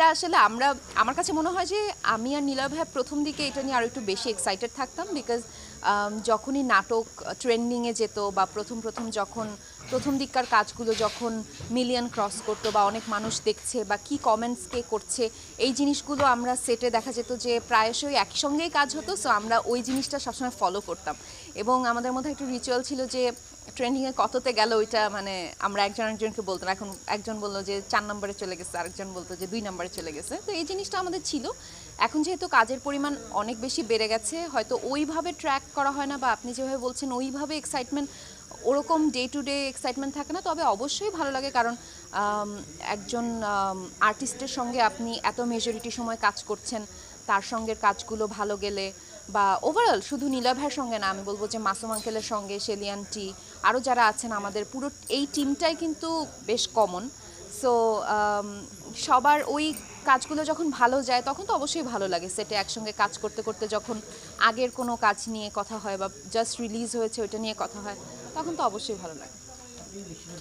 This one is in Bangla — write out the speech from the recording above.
এটা আসলে আমার কাছে মনে হয় যে আমি আর নীলয় ভাইয়া প্রথম দিকে এটা নিয়ে আরও একটু বেশি এক্সাইটেড থাকতাম, বিকজ যখনই নাটক ট্রেন্ডিংয়ে যেত বা প্রথম যখন প্রথম দিককার কাজগুলো যখন মিলিয়ন ক্রস করতো বা অনেক মানুষ দেখছে বা কি কমেন্টস কে করছে, এই জিনিসগুলো আমরা সেটে দেখা যেত যে প্রায়শই একই সঙ্গেই কাজ হতো। সো আমরা ওই জিনিসটা সবসময় ফলো করতাম এবং আমাদের মধ্যে একটা রিচুয়াল ছিল যে ট্রেন্ডিংয়ে কততে গেল ওইটা মানে আমরা একজনকে বলতাম। এখন একজন বললো যে 4 নম্বরে চলে গেছে, আরেকজন বলতো যে 2 নম্বরে চলে গেছে। তো এই জিনিসটা আমাদের ছিল। এখন যেহেতু কাজের পরিমাণ অনেক বেশি বেড়ে গেছে, হয়তো ওইভাবে ট্র্যাক করা হয় না বা আপনি যেভাবে বলছেন ওইভাবে এক্সাইটমেন্ট, ওরকম ডে টু ডে এক্সাইটমেন্ট থাকে না। তবে অবশ্যই ভালো লাগে, কারণ একজন আর্টিস্টের সঙ্গে আপনি এত মেজরিটি সময় কাজ করছেন, তার সঙ্গে কাজগুলো ভালো গেলে বা ওভারঅল শুধু নীলা ভাইয়ের সঙ্গে না, আমি বলবো যে মাসুম আঙ্কেলের সঙ্গে, শেলিয়ানটি, আরও যারা আছেন আমাদের পুরো এই টিমটাই কিন্তু বেশ কমন। সো সবার ওই কাজগুলো যখন ভালো যায় তখন তো অবশ্যই ভালো লাগে। সেটে একসঙ্গে কাজ করতে করতে যখন আগের কোনো কাজ নিয়ে কথা হয় বা জাস্ট রিলিজ হয়েছে ওইটা নিয়ে কথা হয়, তখন তো অবশ্যই ভালো লাগে।